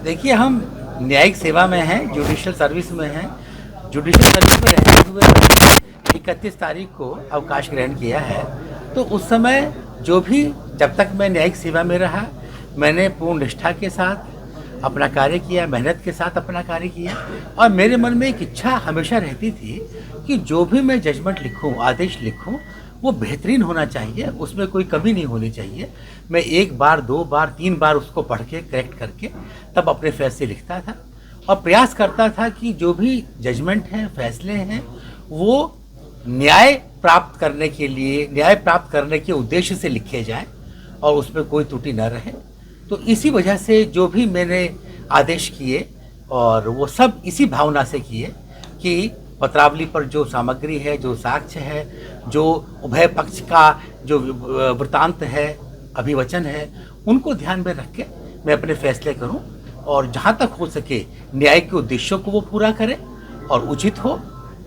देखिए, हम न्यायिक सेवा में हैं, जुडिशियल सर्विस में हैं। जुडिशियल सर्विस में रहते हुए 31 तारीख को अवकाश ग्रहण किया है। तो उस समय जो भी, जब तक मैं न्यायिक सेवा में रहा, मैंने पूर्ण निष्ठा के साथ अपना कार्य किया, मेहनत के साथ अपना कार्य किया। और मेरे मन में एक इच्छा हमेशा रहती थी कि जो भी मैं जजमेंट लिखूं, आदेश लिखूं, वो बेहतरीन होना चाहिए, उसमें कोई कमी नहीं होनी चाहिए। मैं 1 बार, 2 बार, 3 बार उसको पढ़ के करेक्ट करके तब अपने फैसले लिखता था और प्रयास करता था कि जो भी जजमेंट हैं, फैसले हैं, वो न्याय प्राप्त करने के लिए, न्याय प्राप्त करने के उद्देश्य से लिखे जाएं और उसमें कोई त्रुटि न रहे। तो इसी वजह से जो भी मैंने आदेश किए, और वो सब इसी भावना से किए कि पत्रावली पर जो सामग्री है, जो साक्ष्य है, जो उभय पक्ष का जो वृत्तांत है, अभिवचन है, उनको ध्यान में रख के मैं अपने फैसले करूं और जहां तक हो सके न्याय के उद्देश्यों को वो पूरा करें और उचित हो,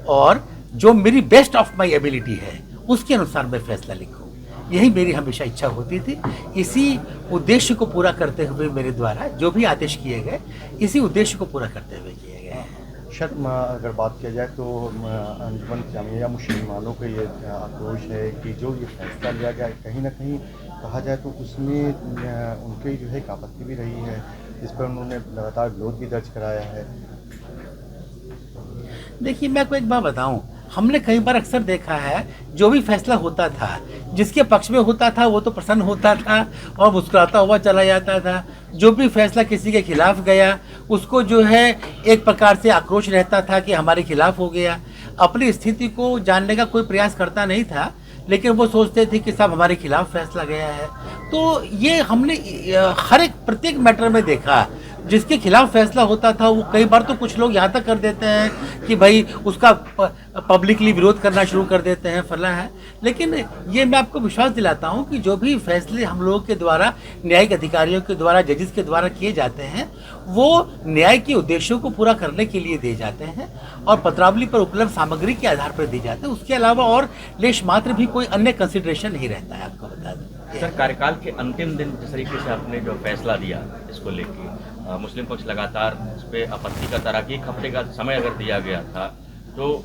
और जो मेरी बेस्ट ऑफ माय एबिलिटी है उसके अनुसार मैं फैसला लिखूं। यही मेरी हमेशा इच्छा होती थी। इसी उद्देश्य को पूरा करते हुए मेरे द्वारा जो भी आदेश किए गए, इसी उद्देश्य को पूरा करते हुए किए गए हैं। अगर बात किया जाए तो अंजुमन जामिया मुसलमानों का ये आक्रोश है कि जो ये फैसला लिया गया, कहीं ना कहीं कहा जाए तो उसमें उनकी जो है एक आपत्ति भी रही है, जिस पर उन्होंने लगातार विरोध भी दर्ज कराया है। देखिए, मैं आपको एक बात बताऊं, हमने कई बार अक्सर देखा है, जो भी फैसला होता था, जिसके पक्ष में होता था वो तो प्रसन्न होता था और मुस्कुराता हुआ चला जाता था। जो भी फैसला किसी के खिलाफ गया, उसको जो है एक प्रकार से आक्रोश रहता था कि हमारे खिलाफ हो गया। अपनी स्थिति को जानने का कोई प्रयास करता नहीं था, लेकिन वो सोचते थे कि साहब हमारे खिलाफ फैसला गया है। तो ये हमने हर एक प्रत्येक मैटर में देखा, जिसके खिलाफ फैसला होता था वो कई बार तो कुछ लोग यहाँ तक कर देते हैं कि भाई उसका पब्लिकली विरोध करना शुरू कर देते हैं, फला है। लेकिन ये मैं आपको विश्वास दिलाता हूँ कि जो भी फैसले हम लोगों के द्वारा, न्यायिक अधिकारियों के द्वारा, जजेस के द्वारा किए जाते हैं, वो न्याय के उद्देश्यों को पूरा करने के लिए दिए जाते हैं और पत्रावली पर उपलब्ध सामग्री के आधार पर दिए जाते हैं। उसके अलावा और लेश मात्र भी कोई अन्य कंसिडरेशन नहीं रहता है, आपको बता दें। सर, कार्यकाल के अंतिम दिन जिस तरीके से आपने जो फैसला दिया इसको लेके, मुस्लिम पक्ष लगातार इस पर आपत्ति करता रहा कि 1 हफ्ते का समय अगर दिया गया था, तो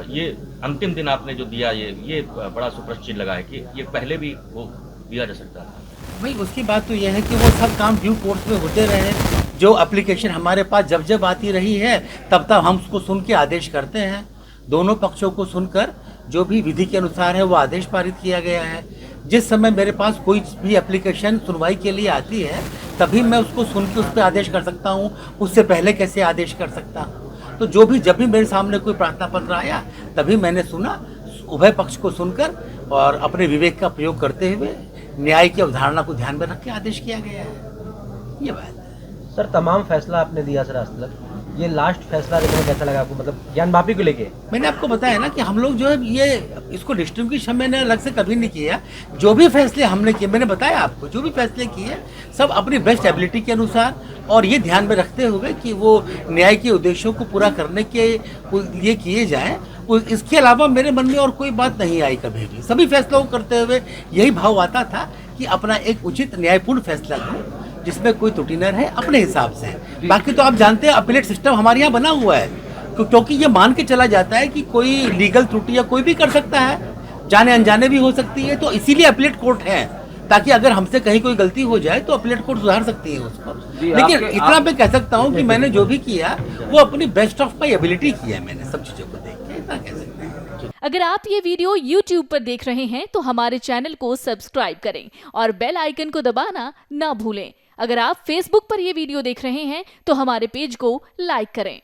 ये अंतिम दिन आपने जो दिया, ये बड़ा सुप्रश्न चिन्ह लगा है कि ये पहले भी वो दिया जा सकता था। भाई, उसकी बात तो यह है कि वो सब काम ड्यू कोर्स में होते रहे। जो एप्लीकेशन हमारे पास जब जब आती रही है, तब तब हम उसको सुन के आदेश करते हैं। दोनों पक्षों को सुनकर जो भी विधि के अनुसार है वो आदेश पारित किया गया है। जिस समय मेरे पास कोई भी एप्लीकेशन सुनवाई के लिए आती है, तभी मैं उसको सुन के उस पर आदेश कर सकता हूँ। उससे पहले कैसे आदेश कर सकता हूँ? तो जब भी मेरे सामने कोई प्रार्थना पत्र आया, तभी मैंने सुना, उभय पक्ष को सुनकर और अपने विवेक का प्रयोग करते हुए न्याय की अवधारणा को ध्यान में रख के आदेश किया गया है। ये बात है। सर, तमाम फैसला आपने दिया सर आज तक, ये लास्ट फैसला देखने कैसा लगा आपको, मतलब ज्ञान वापी को लेके? मैंने आपको बताया ना कि हम लोग जो है ये इसको डिस्ट्रीब्यूशन मैंने अलग से कभी नहीं किया। जो भी फैसले हमने किए, मैंने बताया आपको, जो भी फैसले किए सब अपनी बेस्ट एबिलिटी के अनुसार और ये ध्यान में रखते हुए कि वो न्याय के उद्देश्यों को पूरा करने के लिए किए जाएं। इसके अलावा मेरे मन में और कोई बात नहीं आई कभी भी। सभी फैसलों को करते हुए यही भाव आता था कि अपना एक उचित न्यायपूर्ण फैसला करूं, जिसमें कोई त्रुटि न रहे, अपने हिसाब से। बाकी तो आप जानते हैं अपीलेट सिस्टम हमारे यहाँ बना हुआ है, क्योंकि ये मान के चला जाता है कि कोई लीगल त्रुटि या कोई भी कर सकता है, जाने अनजाने भी हो सकती है। तो इसीलिए अपीलेट कोर्ट है, ताकि अगर हमसे कहीं कोई गलती हो जाए तो अपीलेट कोर्ट सुधार सकती है उसको। लेकिन इतना मैं कह सकता हूँ कि मैंने जो भी किया वो अपनी बेस्ट ऑफ माई एबिलिटी किया है। मैंने सब चीजों को देख के इतना कह सकते हैं। अगर आप ये वीडियो YouTube पर देख रहे हैं तो हमारे चैनल को सब्सक्राइब करें और बेल आइकन को दबाना ना भूलें। अगर आप Facebook पर ये वीडियो देख रहे हैं तो हमारे पेज को लाइक करें।